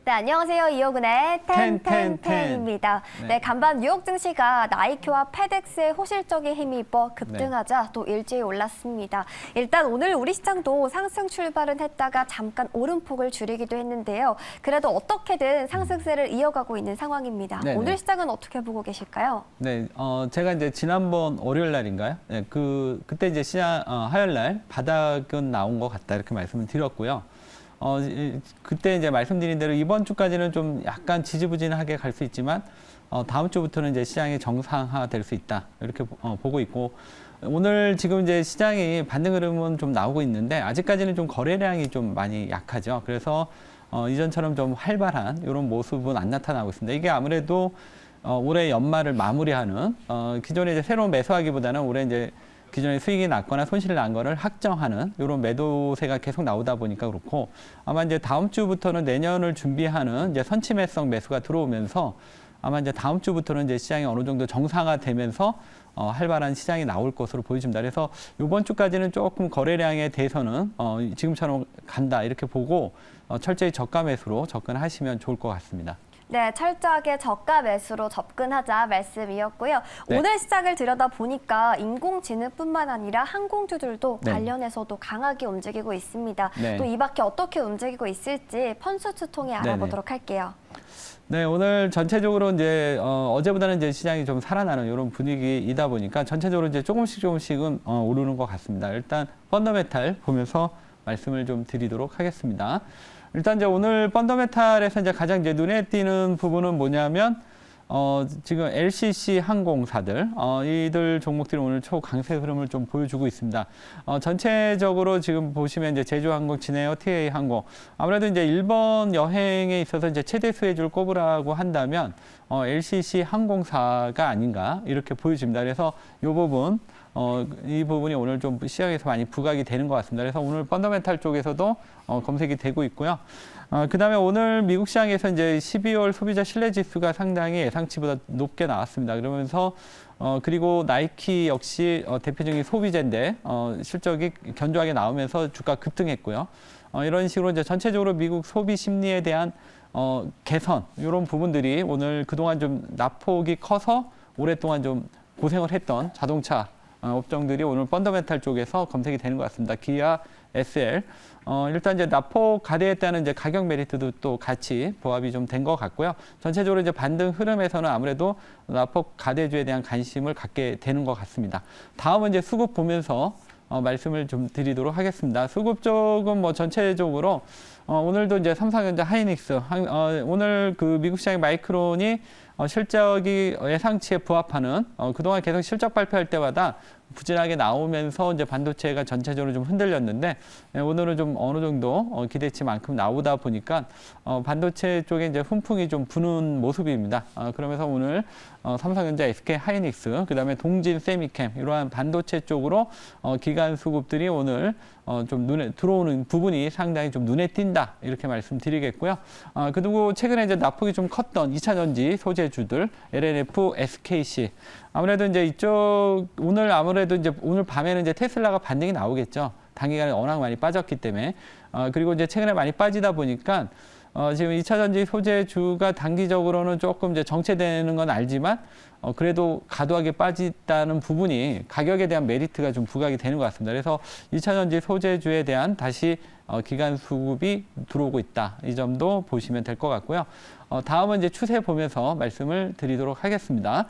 네, 안녕하세요. 이호근의 텐텐텐입니다. 네, 간밤 뉴욕 증시가 나이키와 페덱스의 호실적인 힘이 입어 급등하자 또 일제히 올랐습니다. 일단 오늘 우리 시장도 상승 출발은 했다가 잠깐 오름폭을 줄이기도 했는데요. 그래도 어떻게든 상승세를 이어가고 있는 상황입니다. 네네. 오늘 시장은 어떻게 보고 계실까요? 네, 제가 이제 지난번 월요일 날인가요? 네, 그때 이제 시장, 화요일 날 바닥은 나온 것 같다 이렇게 말씀을 드렸고요. 그때 이제 말씀드린 대로 이번 주까지는 좀 약간 지지부진하게 갈 수 있지만, 다음 주부터는 이제 시장이 정상화 될 수 있다. 이렇게 보고 있고, 오늘 지금 이제 시장이 반등 흐름은 좀 나오고 있는데, 아직까지는 좀 거래량이 좀 많이 약하죠. 그래서, 이전처럼 좀 활발한 이런 모습은 안 나타나고 있습니다. 이게 아무래도, 올해 연말을 마무리하는, 기존에 이제 새로운 매수하기보다는 올해 이제 기존에 수익이 났거나 손실이 난 거를 확정하는 이런 매도세가 계속 나오다 보니까 그렇고, 아마 이제 다음 주부터는 내년을 준비하는 이제 선침해성 매수가 들어오면서 아마 이제 다음 주부터는 이제 시장이 어느 정도 정상화되면서 활발한 시장이 나올 것으로 보여집니다. 그래서 이번 주까지는 조금 거래량에 대해서는 지금처럼 간다 이렇게 보고 철저히 저가 매수로 접근하시면 좋을 것 같습니다. 네, 철저하게 저가 매수로 접근하자 말씀이었고요. 네. 오늘 시장을 들여다보니까 인공지능뿐만 아니라 항공주들도 네. 관련해서도 강하게 움직이고 있습니다. 네. 또 이 밖에 어떻게 움직이고 있을지 펀수츠 통해 알아보도록 할게요. 네, 오늘 전체적으로 이제 어제보다는 이제 시장이 좀 살아나는 이런 분위기이다 보니까 전체적으로 이제 조금씩은 오르는 것 같습니다. 일단 펀더멘탈 보면서 말씀을 좀 드리도록 하겠습니다. 일단 이제 오늘 펀더멘탈에서 이제 가장 이제 눈에 띄는 부분은 뭐냐면 지금 LCC 항공사들 이들 종목들이 오늘 초강세 흐름을 좀 보여주고 있습니다. 전체적으로 지금 보시면 이제 제주항공, 진에어, TA항공 아무래도 이제 일본 여행에 있어서 이제 최대 수혜주를 꼽으라고 한다면 LCC 항공사가 아닌가 이렇게 보여집니다. 그래서 이 부분 이 부분이 오늘 좀 시장에서 많이 부각이 되는 것 같습니다. 그래서 오늘 펀더멘탈 쪽에서도 검색이 되고 있고요. 그 다음에 오늘 미국 시장에서 이제 12월 소비자 신뢰지수가 상당히 예상치보다 높게 나왔습니다. 그러면서 그리고 나이키 역시 대표적인 소비재인데 실적이 견조하게 나오면서 주가 급등했고요. 이런 식으로 이제 전체적으로 미국 소비 심리에 대한 개선 이런 부분들이 오늘 그동안 좀 낙폭이 커서 오랫동안 좀 고생을 했던 자동차 업종들이 오늘 펀더멘탈 쪽에서 검색이 되는 것 같습니다. 기아, SL. 일단 이제 낙폭 가대에 따른 이제 가격 메리트도 또 같이 보합이 좀 된 것 같고요. 전체적으로 이제 반등 흐름에서는 아무래도 낙폭 가대주에 대한 관심을 갖게 되는 것 같습니다. 다음은 이제 수급 보면서 말씀을 좀 드리도록 하겠습니다. 수급 쪽은 뭐 전체적으로 오늘도 이제 삼성전자, 하이닉스, 오늘 그 미국 시장의 마이크론이 실적이 예상치에 부합하는 그동안 계속 실적 발표할 때마다 부진하게 나오면서 이제 반도체가 전체적으로 좀 흔들렸는데 오늘은 좀 어느 정도 기대치만큼 나오다 보니까 반도체 쪽에 이제 훈풍이 좀 부는 모습입니다. 그러면서 오늘 삼성전자, SK 하이닉스, 그다음에 동진 세미캠 이러한 반도체 쪽으로 기관 수급들이 오늘 좀 눈에 들어오는 부분이 상당히 좀 눈에 띈다 이렇게 말씀드리겠고요. 그리고 최근에 이제 낙폭이 좀 컸던 2차 전지 소재주들 LNF, SKC 아무래도 이제 이쪽 오늘 아무래도 이제 오늘 밤에는 이제 테슬라가 반등이 나오겠죠. 단기간에 워낙 많이 빠졌기 때문에 그리고 이제 최근에 많이 빠지다 보니까 지금 2차 전지 소재주가 단기적으로는 조금 이제 정체되는 건 알지만 그래도 과도하게 빠졌다는 부분이 가격에 대한 메리트가 좀 부각이 되는 것 같습니다. 그래서 2차 전지 소재주에 대한 다시 기관 수급이 들어오고 있다. 이 점도 보시면 될 것 같고요. 다음은 이제 추세 보면서 말씀을 드리도록 하겠습니다.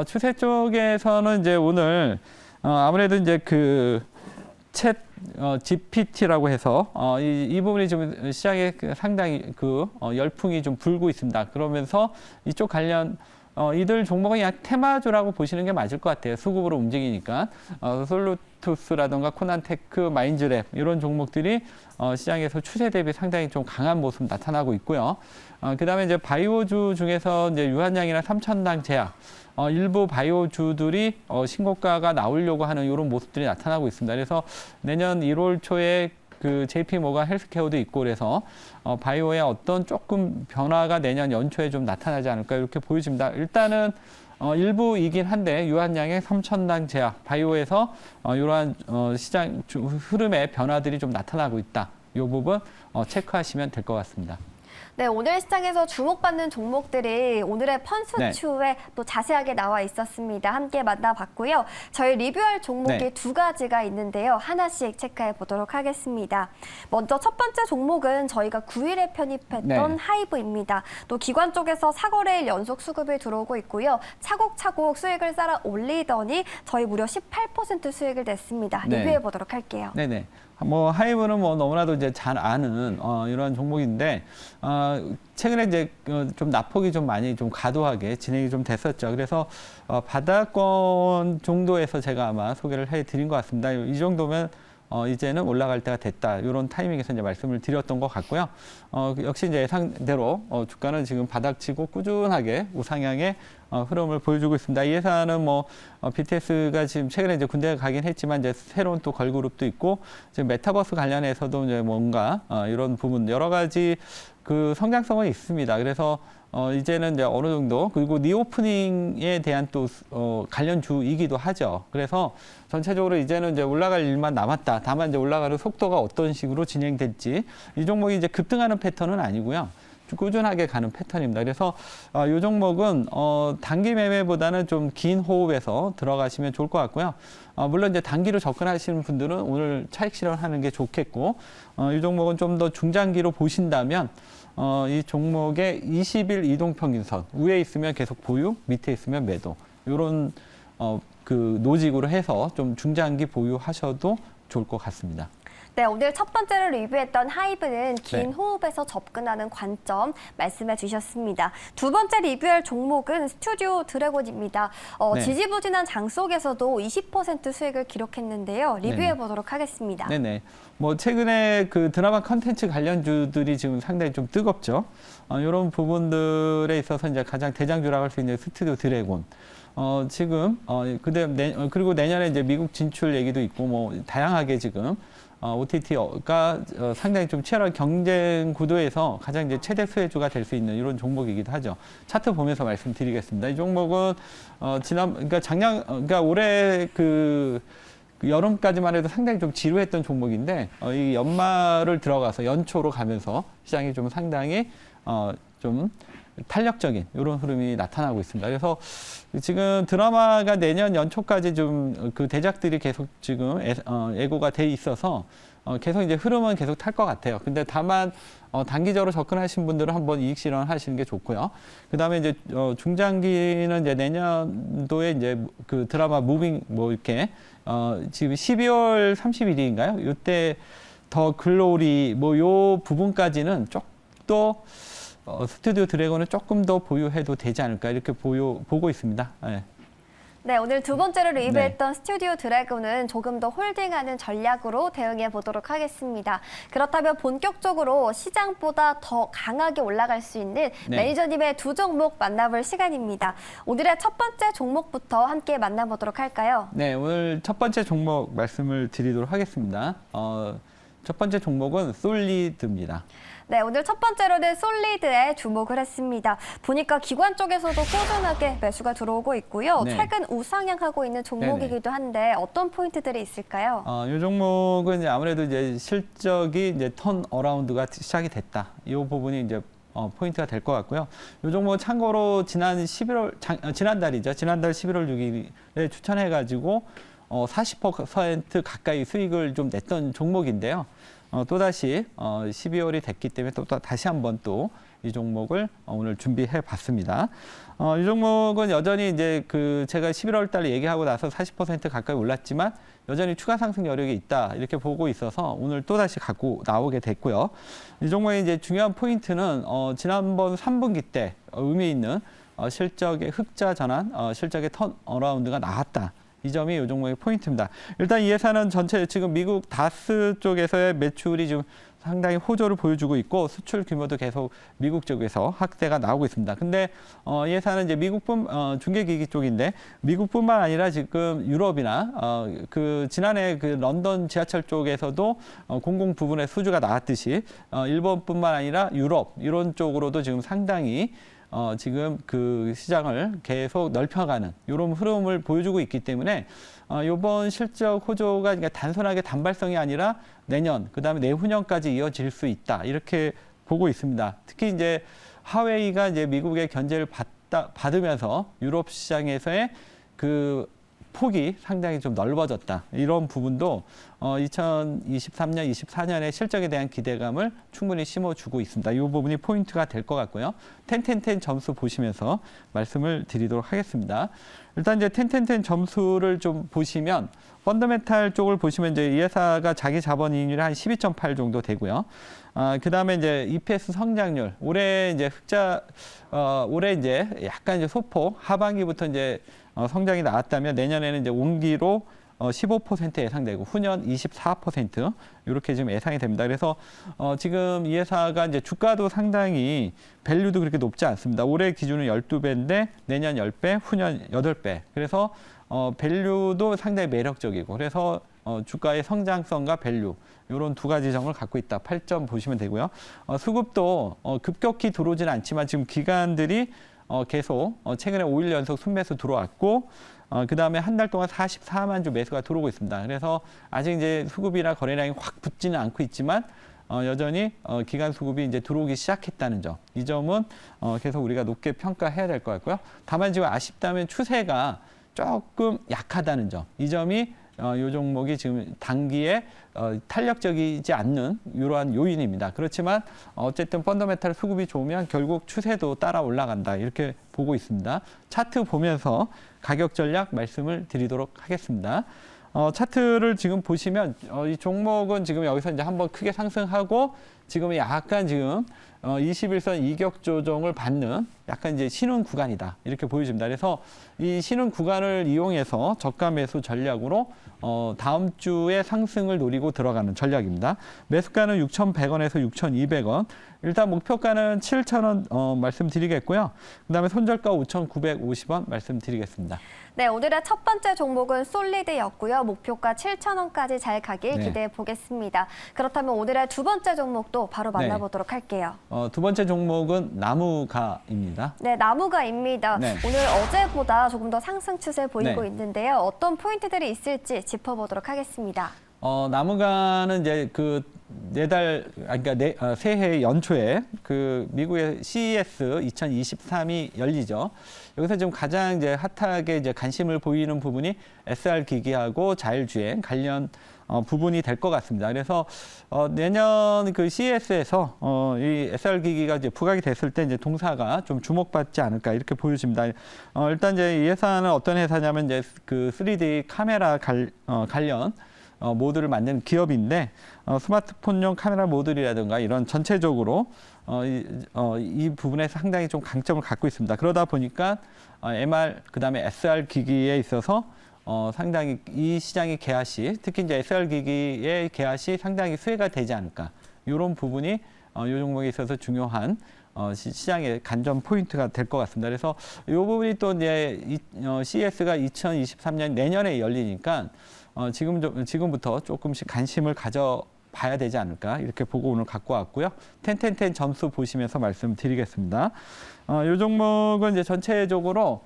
추세 쪽에서는 이제 오늘 아무래도 이제 그 챗 GPT라고 해서 이 부분이 좀 시장에 상당히 그 열풍이 좀 불고 있습니다. 그러면서 이쪽 관련 이들 종목은 약 테마주라고 보시는 게 맞을 것 같아요. 수급으로 움직이니까 솔루투스라든가 코난테크, 마인즈랩 이런 종목들이 시장에서 추세 대비 상당히 좀 강한 모습 나타나고 있고요. 그다음에 이제 바이오주 중에서 이제 유한양이나 삼천당 제약 일부 바이오주들이 신고가가 나오려고 하는 이런 모습들이 나타나고 있습니다. 그래서 내년 1월 초에 그 JP 모간 헬스케어도 있고 그래서 바이오의 어떤 조금 변화가 내년 연초에 좀 나타나지 않을까 이렇게 보여집니다. 일단은 일부이긴 한데 유한양의 삼천당 제약 바이오에서 이러한 시장 흐름의 변화들이 좀 나타나고 있다. 이 부분 체크하시면 될 것 같습니다. 네, 오늘 시장에서 주목받는 종목들이 오늘의 펀스추에 또 자세하게 나와 있었습니다. 함께 만나봤고요. 저희 리뷰할 종목이 두 가지가 있는데요. 하나씩 체크해 보도록 하겠습니다. 먼저 첫 번째 종목은 저희가 9일에 편입했던 하이브입니다. 또 기관 쪽에서 4거래일 연속 수급이 들어오고 있고요. 차곡차곡 수익을 쌓아 올리더니 저희 무려 18% 수익을 냈습니다. 리뷰해 보도록 할게요. 네네. 뭐 하이브는 뭐 너무나도 이제 잘 아는 이러한 종목인데 최근에 이제 좀 낙폭이 좀 많이 좀 과도하게 진행이 좀 됐었죠. 그래서 바닥권 정도에서 제가 아마 소개를 해드린 것 같습니다. 이 정도면 이제는 올라갈 때가 됐다. 이런 타이밍에서 이제 말씀을 드렸던 것 같고요. 역시 이제 예상대로 주가는 지금 바닥치고 꾸준하게 우상향의 흐름을 보여주고 있습니다. 이 회사는 뭐 BTS가 지금 최근에 이제 군대에 가긴 했지만 이제 새로운 또 걸그룹도 있고 지금 메타버스 관련해서도 이제 뭔가 이런 부분 여러 가지 그 성장성은 있습니다. 그래서 이제는 이제 어느 정도 그리고 리오프닝에 대한 또 관련주이기도 하죠. 그래서 전체적으로 이제는 이제 올라갈 일만 남았다. 다만 이제 올라가는 속도가 어떤 식으로 진행될지 이 종목이 이제 급등하는 패턴은 아니고요. 꾸준하게 가는 패턴입니다. 그래서 이 종목은 단기 매매보다는 좀 긴 호흡에서 들어가시면 좋을 것 같고요. 물론 이제 단기로 접근하시는 분들은 오늘 차익 실현하는 게 좋겠고 이 종목은 좀 더 중장기로 보신다면 이 종목의 20일 이동평균선 위에 있으면 계속 보유, 밑에 있으면 매도 이런 그 노직으로 해서 좀 중장기 보유하셔도 좋을 것 같습니다. 네, 오늘 첫 번째로 리뷰했던 하이브는 긴 호흡에서 접근하는 관점 말씀해 주셨습니다. 두 번째 리뷰할 종목은 스튜디오 드래곤입니다. 지지부진한 장 속에서도 20% 수익을 기록했는데요. 리뷰해 보도록 하겠습니다. 네네. 뭐 최근에 그 드라마 컨텐츠 관련주들이 지금 상당히 좀 뜨겁죠. 이런 부분들에 있어서 이제 가장 대장주라고 할 수 있는 스튜디오 드래곤. 지금 그리고 내년에 이제 미국 진출 얘기도 있고 뭐 다양하게 지금 OTT가 상당히 좀 치열한 경쟁 구도에서 가장 이제 최대 수혜주가 될 수 있는 이런 종목이기도 하죠. 차트 보면서 말씀드리겠습니다. 이 종목은 그러니까 올해 그 여름까지만 해도 상당히 좀 지루했던 종목인데 이 연말을 들어가서 연초로 가면서 시장이 좀 상당히 좀 탄력적인 이런 흐름이 나타나고 있습니다. 그래서 지금 드라마가 내년 연초까지 좀 그 대작들이 계속 지금 예고가 돼 있어서 계속 이제 흐름은 계속 탈 것 같아요. 근데 다만 단기적으로 접근하신 분들은 한번 이익 실현하시는 게 좋고요. 그다음에 이제 중장기는 이제 내년도에 이제 그 드라마 무빙 뭐 이렇게 지금 12월 30일인가요? 이때 더 글로리 뭐 요 부분까지는 조금 더 스튜디오 드래곤은 조금 더 보유해도 되지 않을까 이렇게 보고 있습니다. 네. 네, 오늘 두 번째로 리뷰했던 스튜디오 드래곤은 조금 더 홀딩하는 전략으로 대응해 보도록 하겠습니다. 그렇다면 본격적으로 시장보다 더 강하게 올라갈 수 있는 매니저님의 두 종목 만나볼 시간입니다. 오늘의 첫 번째 종목부터 함께 만나보도록 할까요? 네, 오늘 첫 번째 종목 말씀을 드리도록 하겠습니다. 첫 번째 종목은 솔리드입니다. 네, 오늘 첫 번째로는 솔리드에 주목을 했습니다. 보니까 기관 쪽에서도 꾸준하게 매수가 들어오고 있고요. 최근 우상향하고 있는 종목이기도 한데 어떤 포인트들이 있을까요? 이 종목은 이제 아무래도 이제 실적이 이제 턴 어라운드가 시작이 됐다. 이 부분이 이제 포인트가 될 것 같고요. 이 종목 참고로 지난달 11월 6일에 추천해가지고 40% 가까이 수익을 좀 냈던 종목인데요. 또다시 12월이 됐기 때문에 또 다시 한번 또 이 종목을 오늘 준비해 봤습니다. 이 종목은 여전히 이제 제가 11월 달에 얘기하고 나서 40% 가까이 올랐지만 여전히 추가 상승 여력이 있다 이렇게 보고 있어서 오늘 또다시 갖고 나오게 됐고요. 이 종목의 이제 중요한 포인트는 지난번 3분기 때 의미 있는 실적의 흑자 전환, 실적의 턴 어라운드가 나왔다. 이 점이 이 종목의 포인트입니다. 일단 이 회사는 전체 지금 미국 다스 쪽에서의 매출이 지금 상당히 호조를 보여주고 있고 수출 규모도 계속 미국 쪽에서 확대가 나오고 있습니다. 근데 이 회사는 이제 중개기기 쪽인데 미국뿐만 아니라 지금 유럽이나 지난해 런던 지하철 쪽에서도 공공 부분의 수주가 나왔듯이 일본뿐만 아니라 유럽 이런 쪽으로도 지금 상당히 지금 그 시장을 계속 넓혀가는 이런 흐름을 보여주고 있기 때문에 이번 실적 호조가 그러니까 단순하게 단발성이 아니라 내년 그다음에 내후년까지 이어질 수 있다 이렇게 보고 있습니다. 특히 이제 화웨이가 이제 미국의 견제를 받으면서 유럽 시장에서의 그 폭이 상당히 좀 넓어졌다. 이런 부분도 2023년, 24년의 실적에 대한 기대감을 충분히 심어주고 있습니다. 이 부분이 포인트가 될 것 같고요. 텐텐텐 점수 보시면서 말씀을 드리도록 하겠습니다. 일단 이제 텐텐텐 점수를 좀 보시면 펀더멘탈 쪽을 보시면 이제 이 회사가 자기 자본 이익률이 한 12.8 정도 되고요. 그 다음에 이제 EPS 성장률 올해 이제 올해 이제 약간 이제 소폭 하반기부터 이제 성장이 나왔다면 내년에는 이제 온기로 15% 예상되고 후년 24% 이렇게 지금 예상이 됩니다. 그래서 지금 이 회사가 이제 주가도 상당히 밸류도 그렇게 높지 않습니다. 올해 기준은 12배인데 내년 10배, 후년 8배. 그래서 밸류도 상당히 매력적이고 그래서 주가의 성장성과 밸류 이런 두 가지 점을 갖고 있다. 8점 보시면 되고요. 수급도 급격히 들어오지는 않지만 지금 기관들이 계속 최근에 5일 연속 순매수 들어왔고 그다음에 한 달 동안 44만 주 매수가 들어오고 있습니다. 그래서 아직 이제 수급이나 거래량이 확 붙지는 않고 있지만 여전히 기관 수급이 이제 들어오기 시작했다는 점. 이 점은 계속 우리가 높게 평가해야 될 것 같고요. 다만 지금 아쉽다면 추세가 조금 약하다는 점. 이 점이 이 종목이 지금 단기에 탄력적이지 않는 이러한 요인입니다. 그렇지만 어쨌든 펀더멘탈 수급이 좋으면 결국 추세도 따라 올라간다. 이렇게 보고 있습니다. 차트 보면서 가격 전략 말씀을 드리도록 하겠습니다. 차트를 지금 보시면 이 종목은 지금 여기서 이제 한번 크게 상승하고 지금 약간 지금 21선 이격 조정을 받는 약간 이제 신흥 구간이다. 이렇게 보여집니다. 그래서 이 신흥 구간을 이용해서 저가 매수 전략으로 다음 주에 상승을 노리고 들어가는 전략입니다. 매수가는 6,100원에서 6,200원. 일단 목표가는 7,000원 말씀드리겠고요. 그다음에 손절가 5,950원 말씀드리겠습니다. 네, 오늘의 첫 번째 종목은 솔리드였고요. 목표가 7,000원까지 잘 가길 네. 기대해 보겠습니다. 그렇다면 오늘의 두 번째 종목도 바로 만나보도록 할게요. 두 번째 종목은 나무가입니다. 네, 나무가입니다. 네. 오늘 어제보다 조금 더 상승 추세 보이고 네. 있는데요. 어떤 포인트들이 있을지 짚어보도록 하겠습니다. 나무가는 이제 그 새해 연초에 그 미국의 CES 2023이 열리죠. 여기서 지금 가장 이제 핫하게 이제 관심을 보이는 부분이 SR 기기하고 자율주행 관련 부분이 될 것 같습니다. 그래서 내년 그 CES에서 이 SR 기기가 이제 부각이 됐을 때 이제 동사가 좀 주목받지 않을까 이렇게 보여집니다. 일단 이제 이 회사는 어떤 회사냐면 이제 그 3D 카메라 관련 모듈을 만드는 기업인데 스마트폰용 카메라 모듈이라든가 이런 전체적으로 이 부분에 상당히 좀 강점을 갖고 있습니다. 그러다 보니까 MR 그다음에 SR 기기에 있어서 상당히 이 시장의 개화시 특히 이제 SR 기기의 개화시 상당히 수혜가 되지 않을까 이런 부분이 이 종목에 있어서 중요한 시장의 관전 포인트가 될 것 같습니다. 그래서 이 부분이 또 이제 CES가 2023년 내년에 열리니까 지금부터 조금씩 관심을 가져봐야 되지 않을까 이렇게 보고 오늘 갖고 왔고요. 텐텐텐 점수 보시면서 말씀드리겠습니다. 이 종목은 이제 전체적으로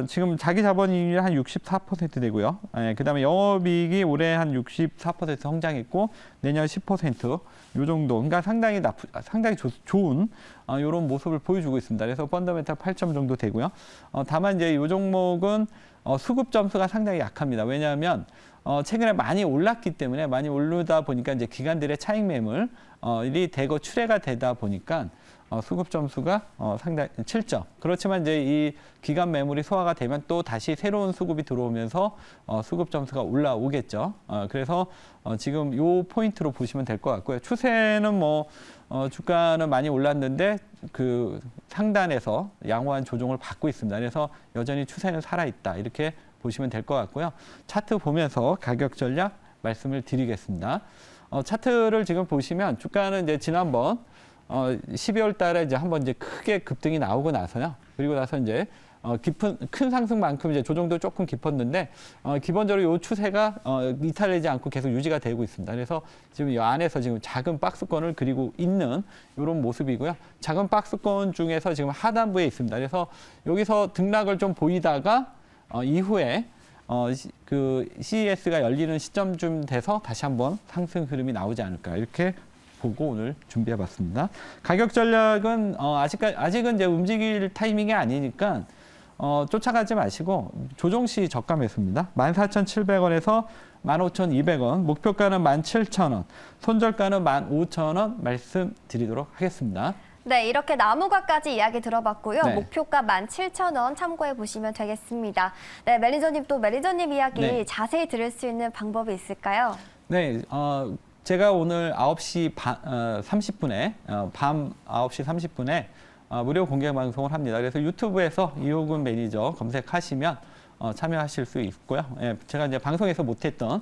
지금 자기 자본이익률이 한 64% 되고요. 그다음에 영업이익이 올해 한 64% 성장했고 내년 10% 요 정도. 그러니까 상당히 좋은 이런 모습을 보여주고 있습니다. 그래서 펀더멘탈 8점 정도 되고요. 다만 이제 이 종목은 수급 점수가 상당히 약합니다. 왜냐하면 최근에 많이 올랐기 때문에 많이 오르다 보니까 이제 기관들의 차익 매물이 대거 출회가 되다 보니까 수급 점수가 상당히 7점. 그렇지만 이제 이 기관 매물이 소화가 되면 또 다시 새로운 수급이 들어오면서 수급 점수가 올라오겠죠. 그래서 지금 요 포인트로 보시면 될 것 같고요. 추세는 주가는 많이 올랐는데 그 상단에서 양호한 조정을 받고 있습니다. 그래서 여전히 추세는 살아있다. 이렇게 보시면 될 것 같고요. 차트 보면서 가격 전략 말씀을 드리겠습니다. 차트를 지금 보시면 주가는 이제 지난번 12월 달에 이제 한번 이제 크게 급등이 나오고 나서요. 그리고 나서 이제 큰 상승만큼 이제 조정도 조금 깊었는데 기본적으로 이 추세가 이탈되지 않고 계속 유지가 되고 있습니다. 그래서 지금 이 안에서 지금 작은 박스권을 그리고 있는 이런 모습이고요. 작은 박스권 중에서 지금 하단부에 있습니다. 그래서 여기서 등락을 좀 보이다가 이후에 그 CES가 열리는 시점쯤 돼서 다시 한번 상승 흐름이 나오지 않을까 이렇게 보고 오늘 준비해봤습니다. 가격 전략은 아직은 이제 움직일 타이밍이 아니니까 쫓아가지 마시고 조정 시 저가 매수입니다. 14,700원에서 15,200원, 목표가는 17,000원, 손절가는 15,000원 말씀드리도록 하겠습니다. 네, 이렇게 나무가까지 이야기 들어봤고요. 네. 목표가 17,000원 참고해 보시면 되겠습니다. 네, 매니저님 또 매니저님 이야기 네. 자세히 들을 수 있는 방법이 있을까요? 네, 제가 오늘 9시 30분에, 밤 9시 30분에 무료 공개 방송을 합니다. 그래서 유튜브에서 이호근 매니저 검색하시면 참여하실 수 있고요. 예, 제가 이제 방송에서 못했던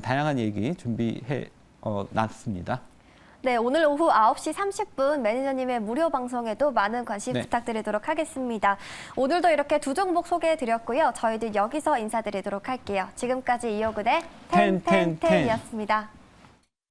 다양한 얘기 준비해 놨습니다. 네, 오늘 오후 9시 30분 매니저님의 무료 방송에도 많은 관심 네. 부탁드리도록 하겠습니다. 오늘도 이렇게 두 종목 소개해드렸고요. 저희들 여기서 인사드리도록 할게요. 지금까지 이호근의 텐텐텐이었습니다.